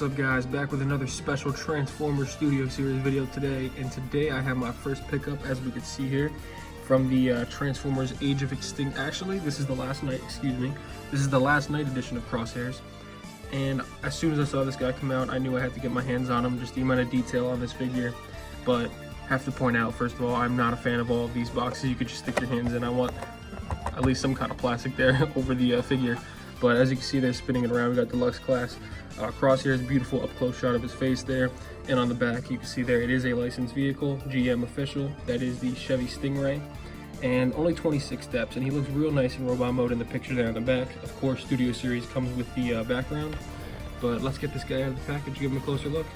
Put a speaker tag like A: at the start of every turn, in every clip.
A: What's up guys, back with another special Transformers Studio Series video today, and today I have my first pickup, as we can see here, from the Transformers Age of Extinction. Actually, this is the last night, this is the last night edition of Crosshairs, and as soon as I saw this guy come out, I knew I had to get my hands on him, just the amount of detail on this figure. But have to point out, first of all, I'm not a fan of all of these boxes you could just stick your hands in. I want at least some kind of plastic there over the figure. But as you can see, they're spinning it around. We got deluxe class. Crosshairs, beautiful up close shot of his face there. And on the back, you can see there, it is a licensed vehicle, GM official. That is the Chevy Stingray. And only 26 steps. And he looks real nice in robot mode in the picture there on the back. Of course, Studio Series comes with the background. But let's get this guy out of the package, give him a closer look.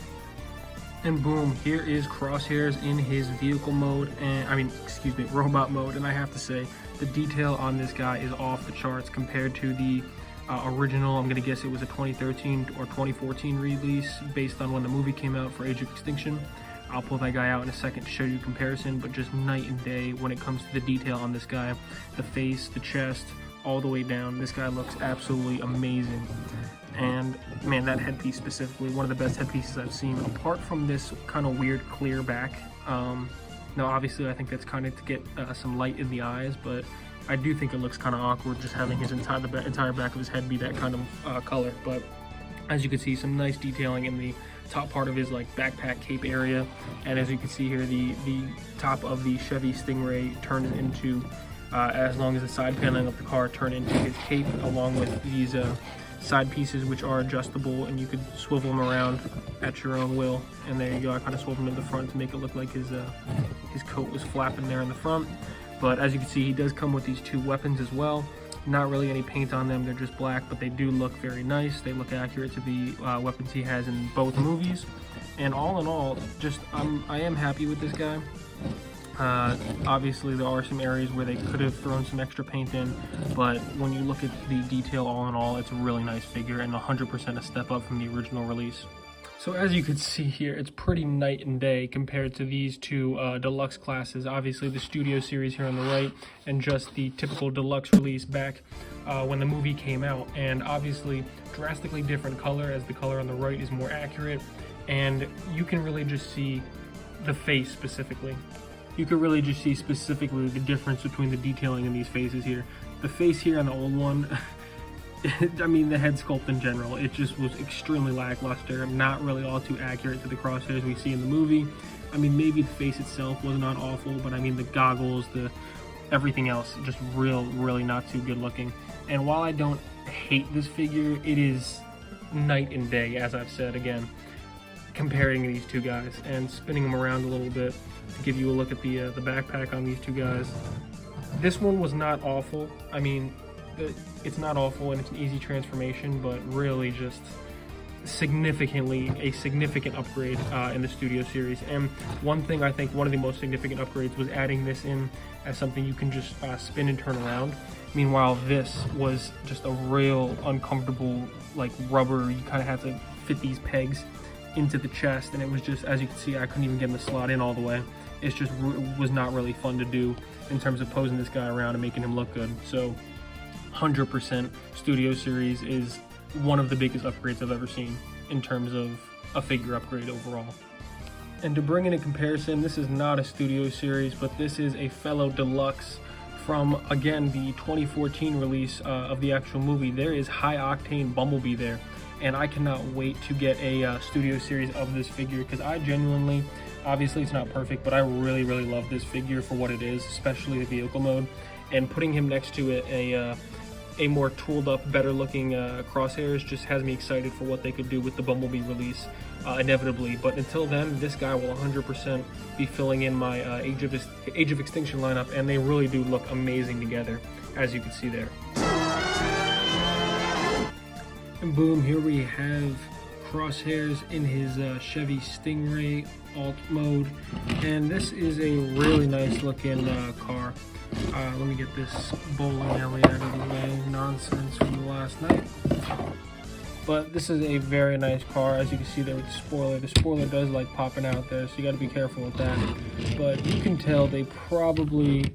A: And boom, here is Crosshairs in his vehicle mode, and robot mode. And I have to say, the detail on this guy is off the charts compared to the original. I'm gonna guess it was a 2013 or 2014 release based on when the movie came out for Age of Extinction. I'll pull that guy out in a second to show you a comparison, but just night and day when it comes to the detail on this guy. The face, the chest, all the way down. This guy looks absolutely amazing. And man, that headpiece specifically, one of the best headpieces I've seen, apart from this kind of weird clear back. Now obviously I think that's kind of to get some light in the eyes, but I do think it looks kind of awkward just having his entire back of his head be that kind of color. But as you can see, some nice detailing in the top part of his like backpack cape area. And as you can see here, the top of the Chevy Stingray turns into, as long as the side paneling of the car turn into his cape, along with these side pieces which are adjustable, and you could swivel them around at your own will. And there you go, I kind of swiveled them to the front to make it look like his coat was flapping there in the front. But as you can see, he does come with these two weapons as well. Not really any paint on them, they're just black, but they do look very nice. They look accurate to the weapons he has in both movies. And all in all, just I am happy with this guy. Obviously there are some areas where they could have thrown some extra paint in, but when you look at the detail, all in all, it's a really nice figure and 100% a step up from the original release. So as you can see here, it's pretty night and day compared to these two deluxe classes. Obviously the Studio Series here on the right, and just the typical deluxe release back when the movie came out. And obviously drastically different color, as the color on the right is more accurate, and you can really just see the face specifically. You can really just see specifically the difference between the detailing in these faces here. The face here on the old one, I mean the head sculpt in general, it just was extremely lackluster, not really all too accurate to the Crosshairs we see in the movie. I mean, maybe the face itself was not awful, but I mean the goggles, everything else, just really not too good looking. And while I don't hate this figure, it is night and day, as I've said again, comparing these two guys. And spinning them around a little bit to give you a look at the backpack on these two guys. This one was not awful. I mean, it's not awful and it's an easy transformation, but really just a significant upgrade in the Studio Series. And one thing, I think one of the most significant upgrades was adding this in as something you can just spin and turn around. Meanwhile, this was just a real uncomfortable, like rubber, you kind of had to fit these pegs into the chest, and it was just, as you can see, I couldn't even get him to slot in all the way. It's just was not really fun to do in terms of posing this guy around and making him look good. So 100% Studio Series is one of the biggest upgrades I've ever seen in terms of a figure upgrade overall. And to bring in a comparison, this is not a Studio Series, but this is a fellow deluxe from, again, the 2014 release of the actual movie. There is high octane Bumblebee there, and I cannot wait to get a Studio Series of this figure, because I genuinely, obviously it's not perfect, but I really love this figure for what it is, especially the vehicle mode. And putting him next to it, a more tooled up, better looking Crosshairs, just has me excited for what they could do with the Bumblebee release, inevitably. But until then, this guy will 100% be filling in my Age of Extinction lineup, and they really do look amazing together, as you can see there. And boom, here we have Crosshairs in his Chevy Stingray alt mode, and this is a really nice looking car. Let me get this bowling alley out of the way, nonsense from the last night. But this is a very nice car, as you can see there with the spoiler. The spoiler does like popping out there, so you got to be careful with that. But you can tell they probably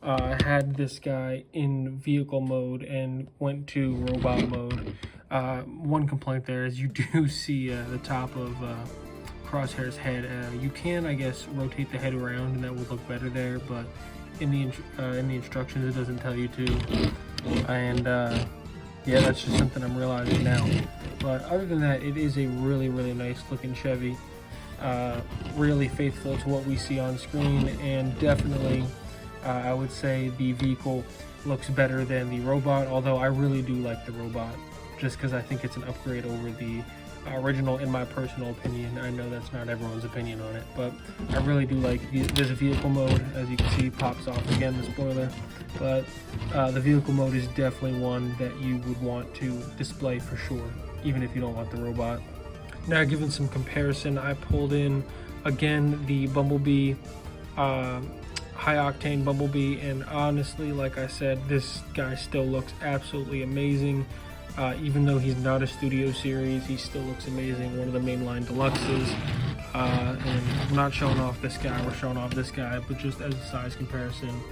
A: had this guy in vehicle mode and went to robot mode. One complaint there is you do see the top of Crosshair's head. You can, I guess, rotate the head around, and that would look better there. But in the instructions, it doesn't tell you to. And yeah, that's just something I'm realizing now. But other than that, it is a really, really nice looking Chevy. Really faithful to what we see on screen, and definitely, I would say the vehicle looks better than the robot. Although I really do like the robot, just because I think it's an upgrade over the original, in my personal opinion. I know that's not everyone's opinion on it, but I really do like there's a vehicle mode, as you can see, pops off again, the spoiler. But the vehicle mode is definitely one that you would want to display for sure, even if you don't want the robot. Now, given some comparison, I pulled in again the Bumblebee, high octane Bumblebee, and honestly, like I said, this guy still looks absolutely amazing. Even though he's not a studio series, he still looks amazing. One of the mainline deluxes. And I'm not showing off this guy, we're showing off this guy, but just as a size comparison,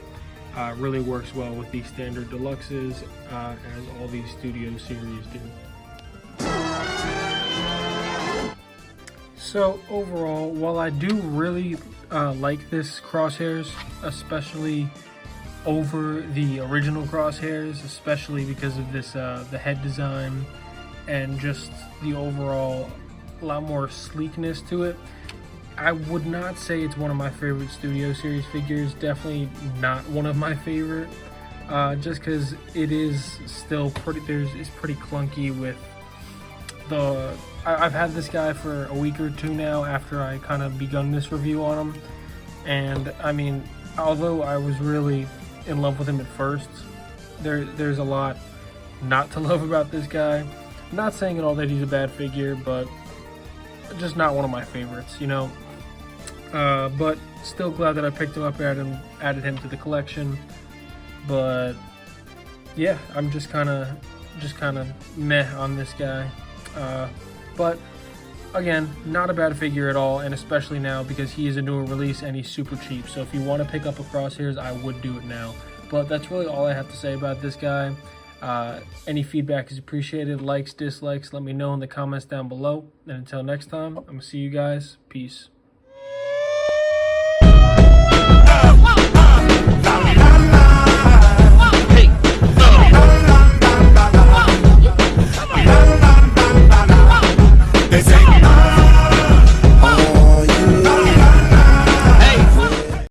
A: really works well with the standard deluxes, as all these studio series do. So overall, while I do really like this Crosshairs, especially over the original Crosshairs, especially because of this the head design and just the overall a lot more sleekness to it, I would not say it's one of my favorite studio series figures. Definitely not one of my favorite, just because it is still pretty, it's pretty clunky with the, I've had this guy for a week or two now after I kind of begun this review on him, and I mean, although I was really in love with him at first, there's a lot not to love about this guy. I'm not saying at all that he's a bad figure, but just not one of my favorites, you know. But still glad that I picked him up and added him to the collection. But yeah, I'm just kind of meh on this guy. But again, not a bad figure at all, and especially now because he is a newer release and he's super cheap. So if you want to pick up a Crosshairs, I would do it now. But that's really all I have to say about this guy. Any feedback is appreciated. Likes, dislikes, let me know in the comments down below. And until next time, I'm gonna see you guys. Peace.